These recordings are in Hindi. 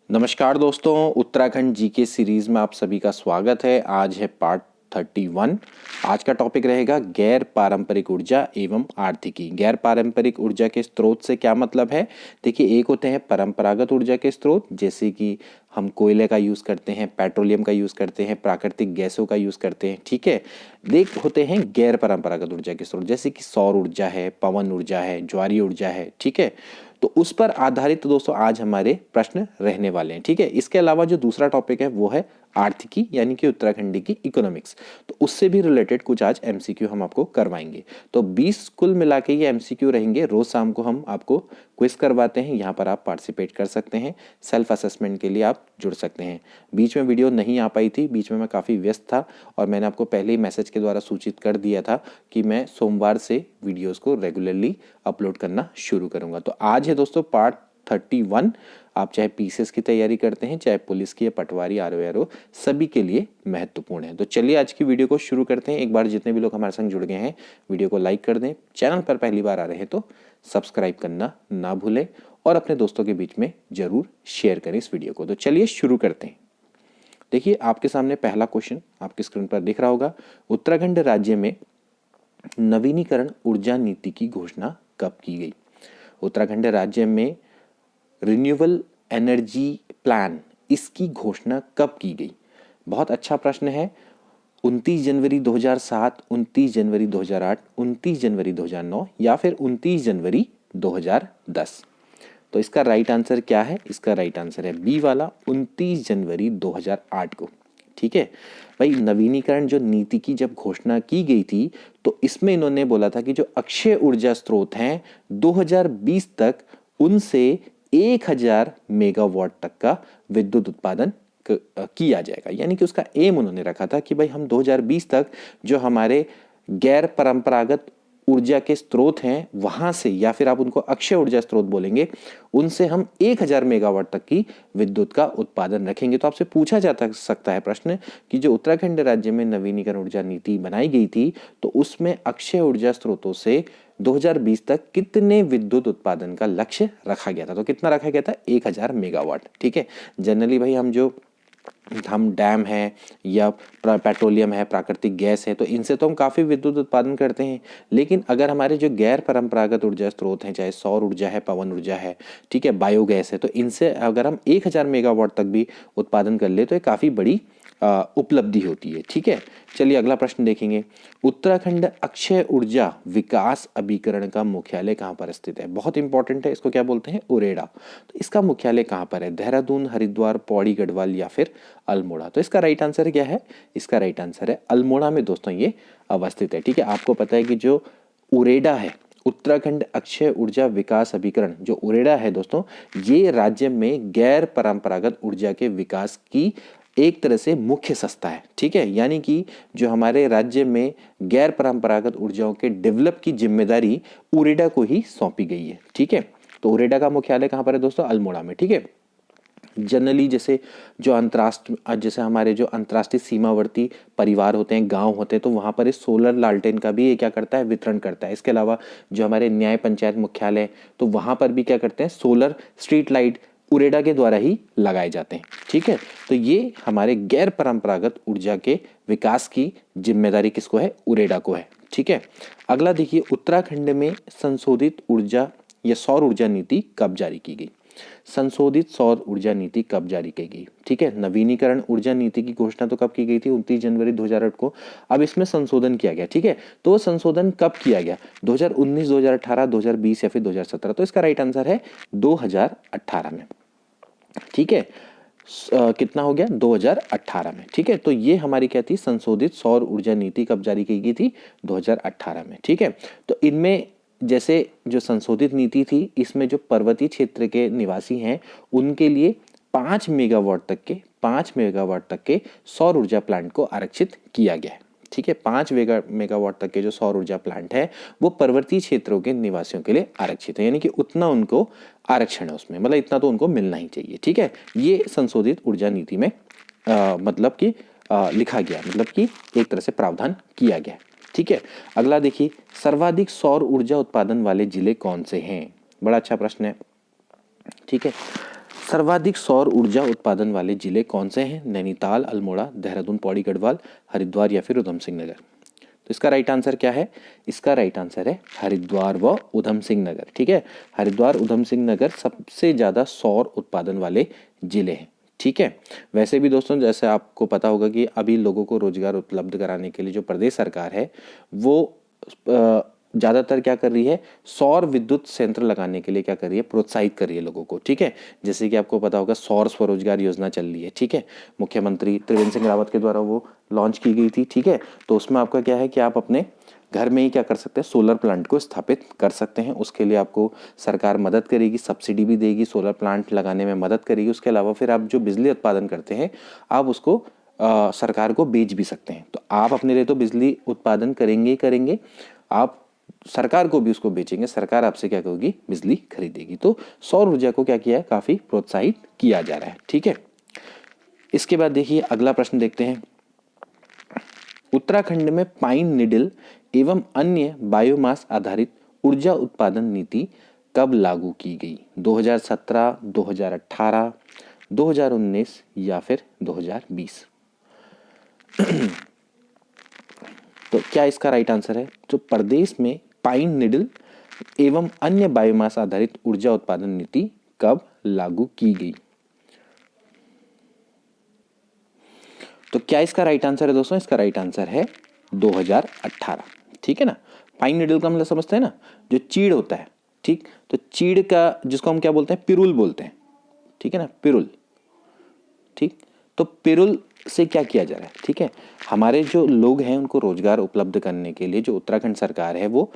नमस्कार दोस्तों, उत्तराखंड जीके सीरीज में आप सभी का स्वागत है। आज है पार्ट 31। आज का टॉपिक रहेगा गैर पारंपरिक ऊर्जा एवं आर्थिकी। गैर पारंपरिक ऊर्जा के स्रोत से क्या मतलब है? देखिए, एक होते हैं परंपरागत ऊर्जा के स्रोत, जैसे कि हम कोयले का यूज़ करते हैं, पेट्रोलियम का यूज़ करते हैं, प्राकृतिक गैसों का यूज़ करते हैं, ठीक है। देख होते हैं गैर परंपरागत ऊर्जा के स्रोत, जैसे कि सौर ऊर्जा है, पवन ऊर्जा है, ज्वारीय ऊर्जा है, ठीक है। तो उस पर आधारित तो दोस्तों आज हमारे प्रश्न रहने वाले हैं, ठीक है। इसके अलावा जो दूसरा टॉपिक है वो है आर्थिकी, यानी कि उत्तराखंडी की इकोनॉमिक्स। तो उससे भी रिलेटेड कुछ आज एमसीक्यू हम आपको करवाएंगे। तो 20 कुल मिला के ये एमसीक्यू रहेंगे। रोज शाम को हम आपको क्विज करवाते हैं, यहाँ पर आप पार्टिसिपेट कर सकते हैं। सेल्फ असेसमेंट के लिए आप जुड़ सकते हैं। बीच में वीडियो नहीं आ पाई थी, बीच में मैं काफ़ी व्यस्त था और मैंने आपको पहले ही मैसेज के द्वारा सूचित कर दिया था कि मैं सोमवार से वीडियोज़ को रेगुलरली अपलोड करना शुरू करूँगा। तो आज है दोस्तों पार्ट 31। आप चाहे पीसीएस की तैयारी करते हैं, चाहे पुलिस की या पटवारी, आरओ, सभी के लिए महत्वपूर्ण है। तो चलिए आज की वीडियो को शुरू करते हैं। एक बार जितने भी लोग हमारे संग जुड़ गए हैं, वीडियो को लाइक कर दें। चैनल पर पहली बार आ रहे हैं तो सब्सक्राइब करना ना भूलें और अपने दोस्तों के बीच में जरूर शेयर करें इस वीडियो को। तो चलिए शुरू करते हैं। देखिए, आपके सामने पहला क्वेश्चन आपकी स्क्रीन पर दिख रहा होगा। उत्तराखंड राज्य में नवीनीकरण ऊर्जा नीति की घोषणा कब की गई? उत्तराखंड राज्य में रिन्यूएबल एनर्जी प्लान, इसकी घोषणा कब की गई? बहुत अच्छा प्रश्न है। 29 जनवरी 2007, 29 जनवरी 2008, 29 जनवरी 2009 या फिर 29 जनवरी 2010? तो इसका राइट आंसर क्या है? इसका राइट आंसर है बी वाला, 29 जनवरी 2008 को, ठीक है। भाई, नवीनीकरण जो नीति की जब घोषणा की गई थी तो इसमें इन्होंने बोला था कि जो अक्षय ऊर्जा स्रोत हैं 2020 तक उनसे 1000 मेगावाट तक का विद्युत उत्पादन किया जाएगा। यानी कि उसका एम उन्होंने रखा था कि भाई हम 2020 तक जो हमारे गैर परंपरागत ऊर्जा के स्रोत हैं वहां से, या फिर आप उनको अक्षय ऊर्जा स्रोत बोलेंगे, उनसे हम 1000 मेगावाट तक की विद्युत का उत्पादन रखेंगे। तो आपसे पूछा जा सकता है प्रश्न कि जो उत्तराखंड राज्य में नवीनीकरण ऊर्जा नीति बनाई गई थी तो उसमें अक्षय ऊर्जा स्रोतों से 2020 तक कितने विद्युत उत्पादन का लक्ष्य रखा गया था? तो कितना रखा गया था? 1000 मेगावाट, ठीक है। जनरली भाई हम डैम है या पेट्रोलियम है, प्राकृतिक गैस है, तो इनसे तो हम काफ़ी विद्युत उत्पादन करते हैं। लेकिन अगर हमारे जो गैर परंपरागत ऊर्जा स्रोत हैं, चाहे सौर ऊर्जा है, पवन ऊर्जा है, ठीक है, बायोगैस है, तो इनसे अगर हम 1000 मेगावाट तक भी उत्पादन कर ले तो ये काफ़ी बड़ी उपलब्धि होती है, ठीक है। चलिए अगला प्रश्न देखेंगे। उत्तराखंड अक्षय ऊर्जा विकास अभिकरण का मुख्यालय कहाँ पर स्थित है? बहुत इंपॉर्टेंट है। इसको क्या बोलते हैं? उरेडा। तो इसका मुख्यालय कहाँ पर है? देहरादून, हरिद्वार, पौड़ी गढ़वाल या फिर अल्मोड़ा? तो इसका राइट आंसर क्या है? इसका राइट आंसर है अल्मोड़ा में दोस्तों ये अवस्थित है, ठीक है। आपको पता है कि जो उरेडा है, उत्तराखंड अक्षय ऊर्जा विकास अभिकरण, जो उरेडा है दोस्तों, ये राज्य में गैर परंपरागत ऊर्जा के विकास की एक तरह से मुख्य संस्था है, ठीक है। यानी कि जो हमारे राज्य में गैर परंपरागत ऊर्जाओं के डेवलप की जिम्मेदारी उरेडा को ही सौंपी गई है, ठीक है। तो उरेडा का मुख्यालय कहाँ पर है दोस्तों? अल्मोड़ा में, ठीक है। जनरली जैसे हमारे जो अंतर्राष्ट्रीय सीमावर्ती परिवार होते हैं, गांव होते हैं, तो वहां पर इस सोलर लालटेन का भी ये क्या करता है? वितरण करता है। इसके अलावा जो हमारे न्याय पंचायत मुख्यालय, तो वहां पर भी क्या करते हैं? सोलर स्ट्रीट लाइट उरेडा के द्वारा ही लगाए जाते हैं, ठीक है। तो ये हमारे गैर परंपरागत ऊर्जा के विकास की जिम्मेदारी किसको है? उरेडा को है, ठीक है। अगला देखिए, उत्तराखंड में संशोधित ऊर्जा या सौर ऊर्जा नीति कब जारी की गई? संशोधित सौर ऊर्जा नीति कब जारी की गई? ठीक है। नवीनीकरण ऊर्जा नीति की घोषणा तो कब की गई थी? 29 जनवरी 2008 को। अब इसमें संशोधन किया गया, ठीक है। तो वो संशोधन कब किया गया? 2019, 2018, 2020 या फिर 2017? तो इसका राइट आंसर है 2018 में, ठीक है। कितना हो गया? 2018 में, ठीक है। तो ये हमारी क्या थी? संशोधित सौर ऊर्जा नीति कब जारी की गई थी? 2018 में, ठीक है। तो इनमें जैसे जो संशोधित नीति थी, इसमें जो पर्वतीय क्षेत्र के निवासी हैं उनके लिए 5 मेगावाट तक के सौर ऊर्जा प्लांट को आरक्षित किया गया है, ठीक है। 5 मेगावाट तक के जो सौर ऊर्जा प्लांट है वो पर्वतीय क्षेत्रों के निवासियों के लिए आरक्षित है। यानी कि उतना उनको आरक्षण है उसमें, मतलब इतना तो उनको मिलना ही चाहिए, ठीक है। ये संशोधित ऊर्जा नीति में मतलब कि लिखा गया, मतलब कि एक तरह से प्रावधान किया गया, ठीक है। अगला देखिए, सर्वाधिक सौर ऊर्जा उत्पादन वाले जिले कौन से हैं? बड़ा अच्छा प्रश्न है, ठीक है। सर्वाधिक सौर ऊर्जा उत्पादन वाले जिले कौन से हैं? नैनीताल, अल्मोड़ा, देहरादून, पौड़ी गढ़वाल, हरिद्वार या फिर उधम सिंह नगर। तो इसका राइट आंसर क्या है? इसका राइट आंसर है हरिद्वार व उधम सिंह नगर। ठीक है, हरिद्वार उधम सिंह नगर सबसे ज़्यादा सौर उत्पादन वाले जिले हैं। ठीक है, वैसे भी दोस्तों जैसे आपको पता होगा कि अभी लोगों को रोजगार उपलब्ध कराने के लिए जो प्रदेश सरकार है वो ज़्यादातर क्या कर रही है, सौर विद्युत संयंत्र लगाने के लिए क्या कर रही है, प्रोत्साहित कर रही है लोगों को। ठीक है, जैसे कि आपको पता होगा सौर स्वरोजगार योजना चल रही है। ठीक है, मुख्यमंत्री त्रिवेंद्र सिंह रावत के द्वारा वो लॉन्च की गई थी। ठीक है, तो उसमें आपका क्या है कि आप अपने घर में ही क्या कर सकते हैं, सोलर प्लांट को स्थापित कर सकते हैं। उसके लिए आपको सरकार मदद करेगी, सब्सिडी भी देगी, सोलर प्लांट लगाने में मदद करेगी। उसके अलावा फिर आप जो बिजली उत्पादन करते हैं आप उसको सरकार को बेच भी सकते हैं। तो आप अपने लिए तो बिजली उत्पादन करेंगे ही करेंगे, आप सरकार को भी उसको बेचेंगे, सरकार आपसे क्या करेगी, बिजली खरीदेगी। तो सौर ऊर्जा को क्या किया है, काफी प्रोत्साहित किया जा रहा है। ठीक है, इसके बाद देखिए अगला प्रश्न देखते हैं। उत्तराखंड में पाइन निडल एवं अन्य बायोमास आधारित ऊर्जा उत्पादन नीति कब लागू की गई? 2017, 2018, 2019 या फिर 2020? तो क्या इसका राइट आंसर है? जो प्रदेश में पाइन निडल एवं अन्य बायोमास आधारित ऊर्जा उत्पादन नीति कब लागू की गई? तो क्या इसका राइट आंसर है दोस्तों? इसका राइट आंसर है 2018। ठीक है ना, पाइन निडल का मतलब समझते हैं ना, जो चीड़ होता है। ठीक, तो चीड़ का जिसको हम क्या बोलते हैं, पिरुल बोलते हैं। ठीक है ना, पिरुल। ठीक, तो पिरुल से क्या किया जा रहा है? ठीक है, हमारे जो लोग हैं उनको रोजगार उपलब्ध करने के लिए जो उत्तराखंड सरकार है वो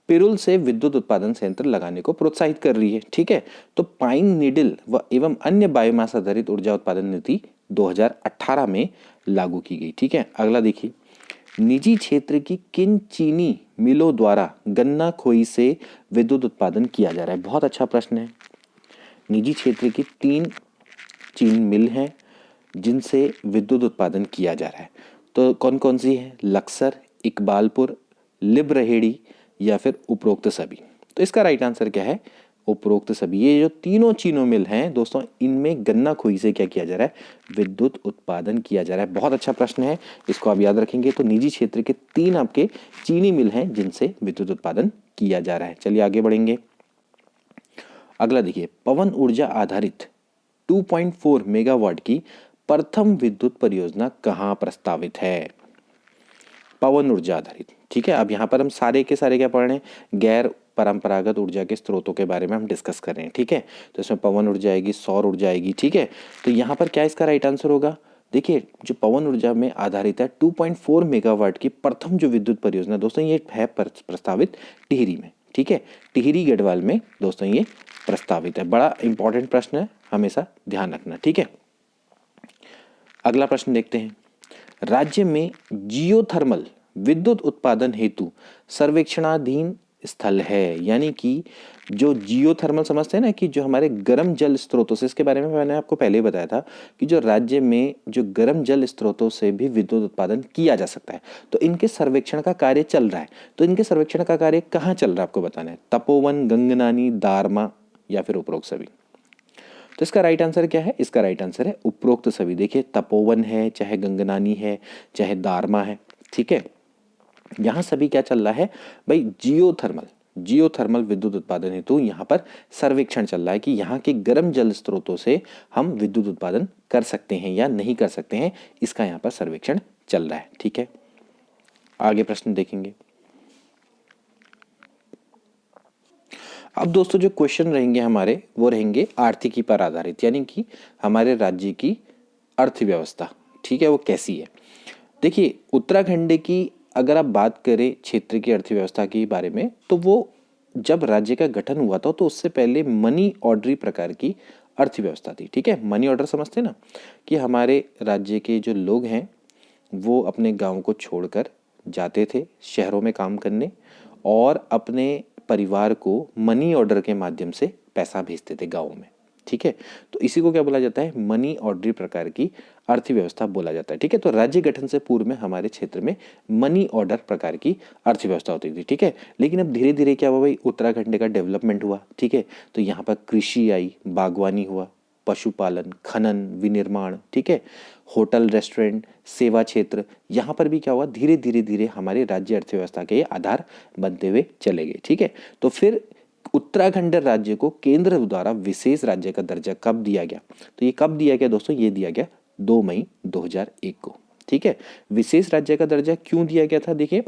पिरुल से विद्युत उत्पादन संयंत्र लगाने को प्रोत्साहित कर रही है। ठीक है, तो पाइन निडल व एवं अन्य बायोमास आधारित ऊर्जा उत्पादन नीति 2018 में लागू की गई। ठीक है, अगला देखिए, निजी क्षेत्र की किन चीनी मिलों द्वारा गन्ना खोई से विद्युत उत्पादन किया जा रहा है? बहुत अच्छा प्रश्न है। निजी क्षेत्र की 3 चीनी मिल हैं जिनसे विद्युत उत्पादन किया जा रहा है। तो कौन कौन सी है? लक्सर, इकबालपुर, लिब्रहेड़ी या फिर उपरोक्त सभी? तो इसका राइट आंसर क्या है? उपरोक्त सभी। ये जो तीनों चीनी मिल हैं दोस्तों, इनमें गन्ना खोई से क्या किया जा रहा है, विद्युत उत्पादन किया जा रहा है। बहुत अच्छा प्रश्न है, इसको आप याद रखेंगे। तो निजी क्षेत्र के 3 आपके चीनी मिल हैं जिनसे विद्युत उत्पादन किया जा रहा है। चलिए आगे बढ़ेंगे। अगला देखिए, पवन ऊर्जा आधारित 2.4 मेगावाट की प्रथम विद्युत परियोजना कहाँ प्रस्तावित है? पवन ऊर्जा आधारित। ठीक है, अब यहाँ पर हम सारे के सारे क्या पढ़ रहे हैं, गैर परंपरागत ऊर्जा के स्रोतों के बारे में हम डिस्कस कर रहे हैं। ठीक है, तो इसमें पवन ऊर्जा आएगी, सौर ऊर्जा आएगी। ठीक है, तो यहाँ पर क्या इसका राइट आंसर होगा? देखिए, जो पवन ऊर्जा में आधारित है 2.4 मेगावाट की प्रथम जो विद्युत परियोजना दोस्तों, ये है प्रस्तावित टिहरी में। ठीक है, टिहरी गढ़वाल में दोस्तों ये प्रस्तावित है। बड़ा इंपॉर्टेंट प्रश्न है, हमेशा ध्यान रखना। ठीक है, अगला प्रश्न देखते हैं। राज्य में जियोथर्मल विद्युत उत्पादन हेतु सर्वेक्षणाधीन स्थल है, यानी कि जो जियोथर्मल समझते हैं ना, कि जो हमारे गर्म जल स्रोतों से, इसके बारे में मैंने आपको पहले ही बताया था कि जो राज्य में जो गर्म जल स्रोतों से भी विद्युत उत्पादन किया जा सकता है, तो इनके सर्वेक्षण का कार्य चल रहा है। तो इनके सर्वेक्षण का कार्य कहाँ चल रहा है आपको बताना है, तपोवन, गंगनानी, दारमा या फिर उपरोक्त सभी? तो इसका राइट आंसर क्या है? इसका राइट आंसर है उपरोक्त सभी। देखिए, तपोवन है, चाहे गंगनानी है, चाहे दारमा है। ठीक है, यहां सभी क्या चल रहा है भाई, जियोथर्मल विद्युत उत्पादन हेतु यहाँ पर सर्वेक्षण चल रहा है कि यहाँ के गर्म जल स्रोतों से हम विद्युत उत्पादन कर सकते हैं या नहीं कर सकते हैं, इसका यहाँ पर सर्वेक्षण चल रहा है। ठीक है, आगे प्रश्न देखेंगे। अब दोस्तों जो क्वेश्चन रहेंगे हमारे वो रहेंगे आर्थिकी पर आधारित, यानी कि हमारे राज्य की अर्थव्यवस्था। ठीक है, वो कैसी है? देखिए, उत्तराखंड की अगर आप बात करें क्षेत्र की अर्थव्यवस्था के बारे में, तो वो जब राज्य का गठन हुआ था तो उससे पहले मनी ऑर्डरी प्रकार की अर्थव्यवस्था थी। ठीक है, मनी ऑर्डर समझते हैं ना, कि हमारे राज्य के जो लोग हैं वो अपने गाँव को छोड़कर जाते थे शहरों में काम करने और अपने परिवार को मनी ऑर्डर के माध्यम से पैसा भेजते थे गाँव में। ठीक है, तो इसी को क्या बोला जाता है, मनी ऑर्डरी प्रकार की अर्थव्यवस्था बोला जाता है। ठीक है, तो राज्य गठन से पूर्व में हमारे क्षेत्र में मनी ऑर्डर प्रकार की अर्थव्यवस्था होती थी। ठीक है, लेकिन अब धीरे धीरे क्या हुआ भाई, उत्तराखंड का डेवलपमेंट हुआ। ठीक है, तो यहाँ पर कृषि आई, बागवानी हुआ। पशुपालन, खनन, विनिर्माण, ठीक है, होटल, रेस्टोरेंट, सेवा क्षेत्र, यहाँ पर भी क्या हुआ, धीरे धीरे धीरे हमारे राज्य अर्थव्यवस्था के ये आधार बनते हुए चले गए। ठीक है, तो फिर उत्तराखंड राज्य को केंद्र द्वारा विशेष राज्य का दर्जा कब दिया गया? तो ये कब दिया गया दोस्तों? ये दिया गया 2 मई 2001 को। ठीक है, विशेष राज्य का दर्जा क्यों दिया गया था? देखिए,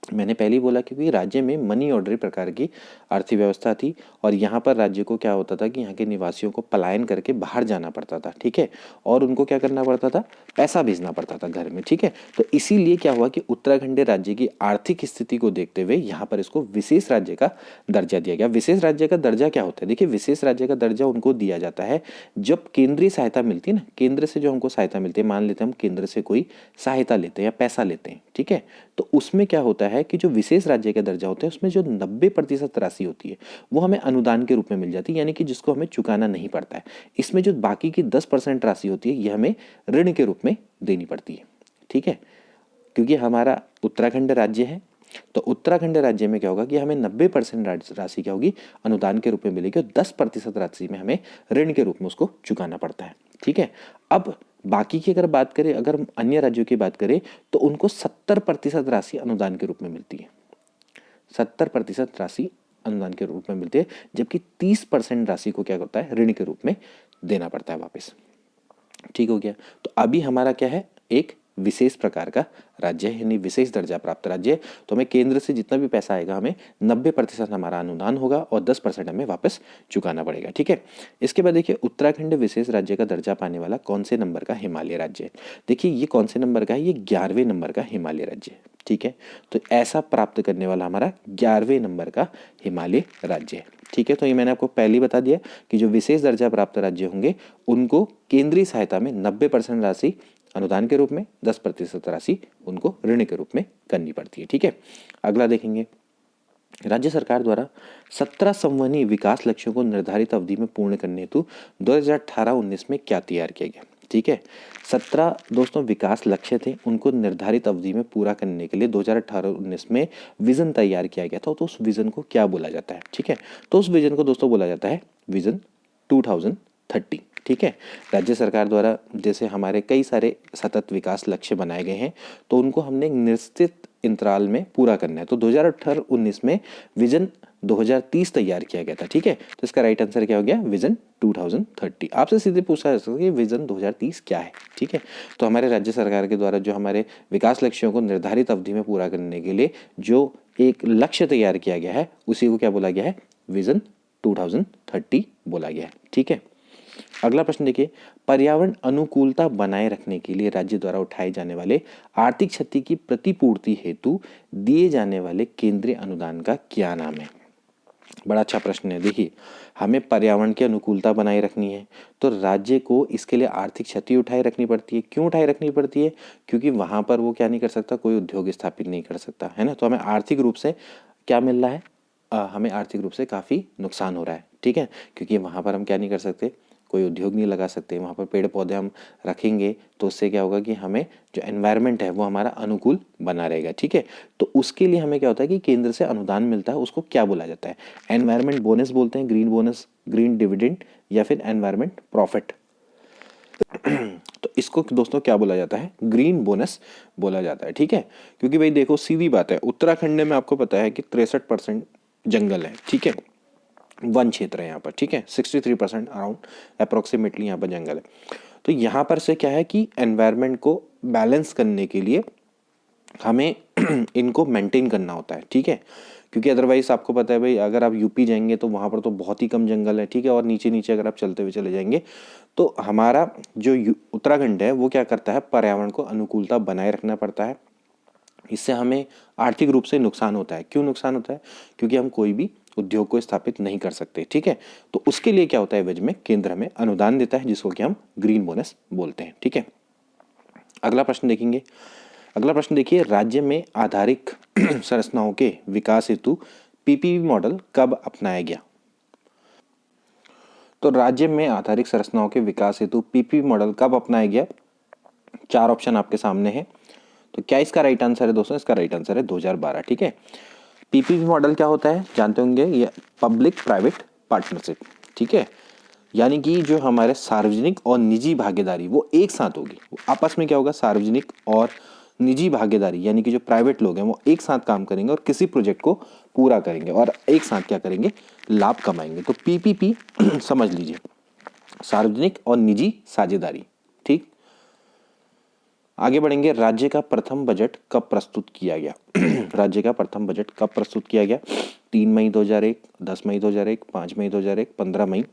मैंने पहले ही बोला क्योंकि राज्य में मनी ऑर्डर प्रकार की अर्थव्यवस्था थी और यहाँ पर राज्य को क्या होता था कि यहाँ के निवासियों को पलायन करके बाहर जाना पड़ता था। ठीक है, और उनको क्या करना पड़ता था? पैसा भेजना पड़ता था घर में। ठीक है, तो इसीलिए क्या हुआ कि उत्तराखंड राज्य की आर्थिक स्थिति को देखते हुए यहाँ पर इसको विशेष राज्य का दर्जा दिया गया। विशेष राज्य का दर्जा क्या होता है? देखिए, विशेष राज्य का दर्जा उनको दिया जाता है जब केंद्रीय सहायता मिलती है ना, केंद्र से जो हमको सहायता मिलती है, मान लेते हैं हम केंद्र से कोई सहायता लेते हैं या पैसा लेते हैं। ठीक है, तो उसमें क्या होता है कि जो विशेष राज्य का दर्जा होता है उसमें जो 90% राशि होती है वो हमें अनुदान के रूप में मिल जाती है, यानी कि जिसको हमें चुकाना नहीं पड़ता है। इसमें जो बाकी की 10% राशि होती है ये हमें ऋण के रूप में देनी पड़ती है। ठीक है, क्योंकि हमारा उत्तराखंड राज्य है तो उत्तराखंड राज्य में क्या होगा कि हमें 90% राशि क्या होगी? अनुदान के रूप में मिलेगी और 10% राशि में हमें ऋण के रूप में उसको चुकाना पड़ता है। ठीक है, अब बाकी की अगर बात करें, अगर हम अन्य राज्यों की बात करें तो उनको 70% राशि अनुदान के रूप में मिलती है। 70% राशि अनुदान के रूप में मिलती है, जबकि 30% राशि को क्या होता है? ऋण के रूप में देना पड़ता है वापस। ठीक हो गया, तो अभी हमारा क्या है? एक विशेष प्रकार का राज्य है, यानी विशेष दर्जा प्राप्त राज्य है। तो हमें केंद्र से जितना भी पैसा आएगा हमें 90% हमारा अनुदान होगा और 10% हमें वापस चुकाना पड़ेगा। ठीक है, इसके बाद देखिए, उत्तराखंड विशेष राज्य का दर्जा पाने वाला कौन से नंबर का हिमालय राज्य है? देखिए, ये कौन से नंबर का है? ये 11वें नंबर का हिमालय राज्य है। ठीक है, तो ऐसा प्राप्त करने वाला हमारा 11वें नंबर का हिमालय राज्य है। ठीक है, तो ये मैंने आपको पहले ही बता दिया कि जो विशेष दर्जा प्राप्त राज्य होंगे उनको केंद्रीय सहायता में 90% राशि अनुदान के रूप में, 10% राशि उनको ऋण के रूप में करनी पड़ती है। ठीक है, अगला देखेंगे, राज्य सरकार द्वारा 17 संवहनीय विकास लक्ष्यों को निर्धारित अवधि में पूर्ण करने हेतु 2018-19 में क्या तैयार किया गया? ठीक है, 17 दोस्तों विकास लक्ष्य थे, उनको निर्धारित अवधि में पूरा करने के लिए 2018-19 में विजन तैयार किया गया था। तो उस विजन को क्या बोला जाता है? ठीक है, तो उस विजन को दोस्तों बोला जाता है विजन 2030। ठीक है, राज्य सरकार द्वारा जैसे हमारे कई सारे सतत विकास लक्ष्य बनाए गए हैं तो उनको हमने एक निश्चित अंतराल में पूरा करना है। तो 2018-19 में विजन 2030 तैयार किया गया था। ठीक है, तो इसका राइट आंसर क्या हो गया? विजन 2030। आपसे सीधे पूछा जा सकता है कि विजन 2030 क्या है? ठीक है, तो हमारे राज्य सरकार के द्वारा जो हमारे विकास लक्ष्यों को निर्धारित अवधि में पूरा करने के लिए जो एक लक्ष्य तैयार किया गया है उसी को क्या बोला गया है? विजन 2030 बोला गया है। ठीक है, अगला प्रश्न देखिए, पर्यावरण अनुकूलता बनाए रखने के लिए राज्य द्वारा उठाए जाने वाले आर्थिक क्षति की प्रतिपूर्ति हेतु दिए जाने वाले केंद्रीय अनुदान का क्या नाम है? बड़ा अच्छा प्रश्न है। देखिए, हमें पर्यावरण की अनुकूलता बनाए रखनी है तो राज्य को इसके लिए आर्थिक क्षति उठाए रखनी पड़ती है। क्यों उठाए रखनी पड़ती है? क्योंकि वहां पर वो क्या नहीं कर सकता? कोई उद्योग स्थापित नहीं कर सकता है ना। तो हमें आर्थिक रूप से क्या मिल रहा है? हमें आर्थिक रूप से काफ़ी नुकसान हो रहा है। ठीक है, क्योंकि वहाँ पर हम क्या नहीं कर सकते? कोई उद्योग नहीं लगा सकते। वहाँ पर पेड़ पौधे हम रखेंगे तो उससे क्या होगा कि हमें जो एनवायरनमेंट है वो हमारा अनुकूल बना रहेगा। ठीक है, तो उसके लिए हमें क्या होता है कि केंद्र से अनुदान मिलता है, उसको क्या बोला जाता है? एनवायरनमेंट बोनस बोलते हैं, ग्रीन बोनस, ग्रीन डिविडेंड या फिर एनवायरनमेंट प्रॉफिट। तो इसको दोस्तों क्या बोला जाता है? ग्रीन बोनस बोला जाता है। ठीक है, क्योंकि भाई देखो सीधी बात है, उत्तराखंड में आपको पता है कि 63% जंगल है। ठीक है, वन क्षेत्र है यहाँ पर। ठीक है, 63% अराउंड अप्रोक्सीमेटली यहाँ पर जंगल है। तो यहाँ पर से क्या है कि एनवायरनमेंट को बैलेंस करने के लिए हमें इनको मेंटेन करना होता है। ठीक है, क्योंकि अदरवाइज आपको पता है भाई, अगर आप यूपी जाएंगे तो वहाँ पर तो बहुत ही कम जंगल है। ठीक है, और नीचे नीचे अगर आप चलते हुए चले जाएंगे तो हमारा जो उत्तराखंड है वो क्या करता है? पर्यावरण को अनुकूलता बनाए रखना पड़ता है। इससे हमें आर्थिक रूप से नुकसान होता है। क्यों नुकसान होता है? क्योंकि हम कोई भी उद्योग को स्थापित नहीं कर सकते। ठीक है, तो उसके लिए क्या होता है? एवज में केंद्र हमें अनुदान देता है जिसको कि हम ग्रीन बोनस बोलते हैं। ठीक है, अगला प्रश्न देखेंगे। अगला प्रश्न देखिए, राज्य में आधारिक संरचनाओं के विकास हेतु पीपीपी मॉडल कब अपनाया गया? तो राज्य में आधारिक संरचनाओं के विकास हेतु पीपीपी मॉडल कब अपनाया गया? 4 ऑप्शन आपके सामने है। तो क्या इसका राइट आंसर है दोस्तों? इसका राइट आंसर है 2012। ठीक है, पीपीपी मॉडल क्या होता है? जानते होंगे, ये पब्लिक प्राइवेट पार्टनरशिप। ठीक है, यानी कि जो हमारे सार्वजनिक और निजी भागीदारी वो एक साथ होगी। आपस में क्या होगा, सार्वजनिक और निजी भागीदारी, यानी कि जो प्राइवेट लोग हैं वो एक साथ काम करेंगे और किसी प्रोजेक्ट को पूरा करेंगे और एक साथ क्या करेंगे, लाभ कमाएंगे। तो पीपीपी समझ लीजिए, सार्वजनिक और निजी साझेदारी। ठीक, आगे बढ़ेंगे। राज्य का प्रथम बजट कब प्रस्तुत किया गया? राज्य का प्रथम बजट कब प्रस्तुत किया गया? 3 मई 2001, 10 मई 2001, 5 मई 2001, 15 मई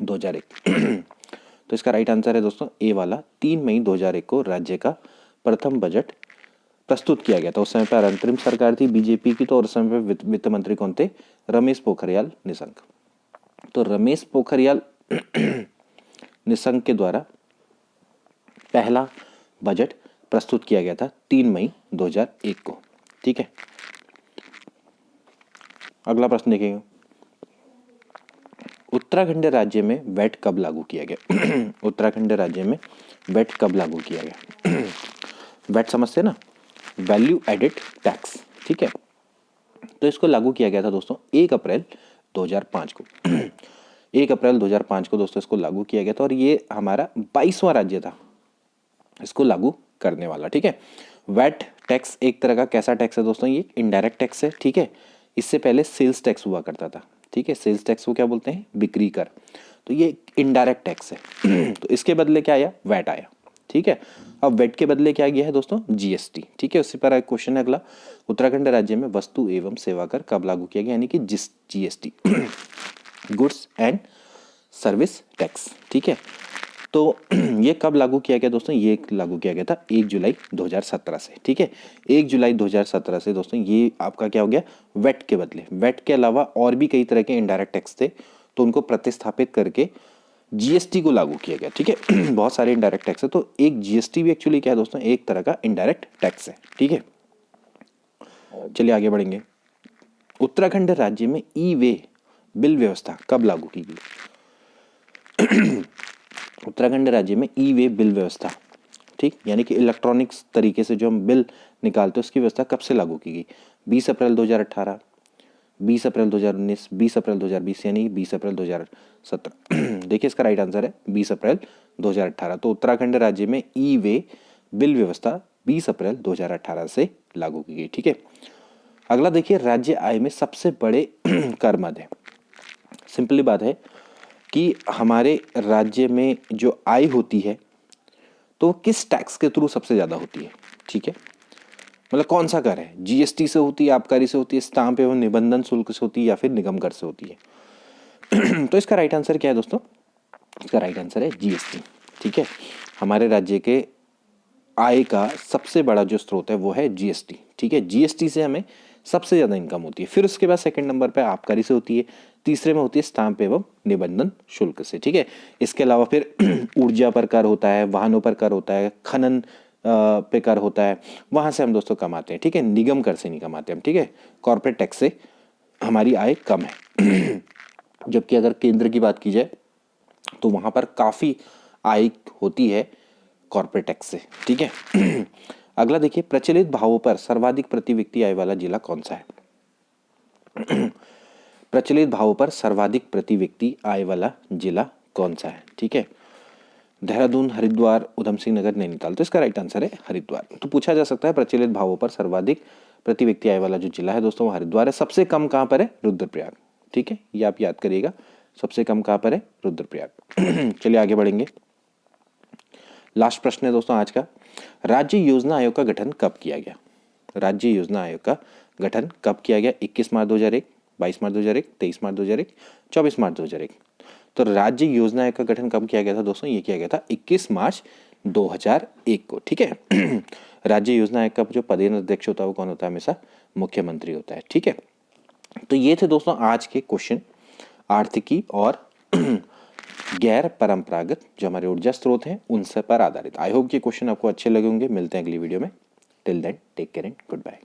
2001। तो इसका राइट आंसर है दोस्तों ए वाला, 3 मई 2001 को राज्य का प्रथम बजट प्रस्तुत किया गया था। उस समय पर अंतरिम सरकार थी बीजेपी की, तो उस समय पर वित्त मंत्री कौन थे? रमेश पोखरियाल निशंक। तो रमेश पोखरियाल निशंक के द्वारा पहला बजट प्रस्तुत किया गया था 3 मई 2001 को। ठीक है, अगला प्रश्न देखेंगे। उत्तराखंड राज्य में वैट कब लागू किया गया? उत्तराखंड राज्य में वैट कब लागू किया गया? वैट समझते ना, वैल्यू एडेड टैक्स। ठीक है, तो इसको लागू किया गया था दोस्तों 1 अप्रैल 2005 को। 1 अप्रैल 2005 को दोस्तों इसको लागू किया गया था और ये हमारा 22वां राज्य था इसको लागू करने वाला। ठीक है, वैट टैक्स एक तरह का कैसा टैक्स है दोस्तों? ये इनडायरेक्ट टैक्स है। ठीक है, इससे पहले सेल्स टैक्स हुआ करता था। ठीक है, सेल्स टैक्स को क्या बोलते हैं? बिक्री कर। तो ये इनडायरेक्ट टैक्स है। तो इसके बदले क्या आया? वैट आया। ठीक है, अब वैट के बदले क्या गया है दोस्तों? जीएसटी। ठीक है, उसी पर एक क्वेश्चन है अगला। उत्तराखंड राज्य में वस्तु एवं सेवा कर कब लागू किया गया? यानी कि GST, goods and service tax. ठीक है, तो ये कब लागू किया गया दोस्तों? ये लागू किया गया था 1 जुलाई 2017 से। ठीक है, 1 जुलाई 2017 से दोस्तों ये आपका क्या हो गया? वैट के बदले, वैट के अलावा और भी कई तरह के इनडायरेक्ट टैक्स थे, तो उनको प्रतिस्थापित करके जीएसटी को लागू किया गया। ठीक है, बहुत सारे इनडायरेक्ट टैक्स है, तो एक जीएसटी भी एक्चुअली क्या है दोस्तों? एक तरह का इनडायरेक्ट टैक्स है। ठीक है, चलिए आगे बढ़ेंगे। उत्तराखंड राज्य में ई वे बिल व्यवस्था कब लागू की गई? उत्तराखंड राज्य में ई वे बिल व्यवस्था, ठीक, यानी कि इलेक्ट्रॉनिक्स तरीके से जो हम बिल निकालते हैं उसकी व्यवस्था कब से लागू की गई? 20 अप्रैल 2018, 20 अप्रैल 2019, 20 अप्रैल 2020, यानी 20 अप्रैल 2017। देखिए इसका राइट आंसर है 20 अप्रैल 2018। तो उत्तराखंड राज्य में ई वे बिल व्यवस्था 20 अप्रैल 2018 से लागू की गई। ठीक है, अगला देखिए, राज्य आय में सबसे बड़े कर मद है। सिंपली बात है कि हमारे राज्य में जो आय होती है तो किस टैक्स के थ्रू सबसे ज़्यादा होती है? ठीक है, मतलब कौन सा कर है? जीएसटी से होती है, आबकारी से होती है, स्टाम्प एवं निबंधन शुल्क से होती है, या फिर निगम कर से होती है? तो इसका राइट आंसर क्या है दोस्तों? इसका राइट आंसर है जीएसटी। ठीक है, हमारे राज्य के आय का सबसे बड़ा जो स्रोत है वो है जीएसटी। ठीक है, जीएसटी से हमें सबसे ज़्यादा इनकम होती है। फिर उसके बाद सेकंड नंबर पे आबकारी से होती है, तीसरे में होती है स्टाम्प एवं निबंधन शुल्क से। ठीक है, इसके अलावा फिर ऊर्जा पर कर होता है, वाहनों पर कर होता है, खनन पे कर होता है, वहाँ से हम दोस्तों कमाते हैं। ठीक है, निगम कर से नहीं कमाते हम। ठीक है, कॉर्पोरेट टैक्स से हमारी आय कम है। जबकि अगर केंद्र की बात की जाए तो वहाँ पर काफ़ी आय होती है कॉर्पोरेट टैक्स से। ठीक है, अगला देखिए, प्रचलित भावों पर सर्वाधिक प्रति व्यक्ति आय वाला जिला कौन सा है? प्रचलित भावों पर सर्वाधिक प्रति व्यक्ति आय वाला जिला कौन सा है? ठीक है, देहरादून, हरिद्वार, उधम सिंह नगर, नैनीताल। तो इसका राइट आंसर है हरिद्वार। तो पूछा जा सकता है प्रचलित भावों पर सर्वाधिक प्रति व्यक्ति आय वाला जो जिला है दोस्तों वो हरिद्वार है। सबसे कम कहाँ पर है? रुद्रप्रयाग। ठीक है, ये आप याद करिएगा, सबसे कम कहाँ पर है? रुद्रप्रयाग। चलिए आगे बढ़ेंगे। लास्ट प्रश्न है दोस्तों आज का, राज्य योजना आयोग का गठन कब किया गया? राज्य योजना आयोग का गठन कब किया गया? 21 मार्च 2001, 22 मार्च 2001, 23 मार्च 2001, 24 मार्च 2001। तो राज्य योजना आयोग का गठन कब किया गया था दोस्तों? ये किया गया था 21 मार्च 2001 को। ठीक है, राज्य योजना आयोग का जो पदेन अध्यक्ष होता है वो कौन होता है? हमेशा मुख्यमंत्री होता है। ठीक है, तो ये थे दोस्तों आज के क्वेश्चन आर्थिकी और गैर परंपरागत जो हमारे ऊर्जा स्रोत हैं उनसे पर आधारित। आई होप ये क्वेश्चन आपको अच्छे लगे होंगे। मिलते हैं अगली वीडियो में। Till then take care and good bye.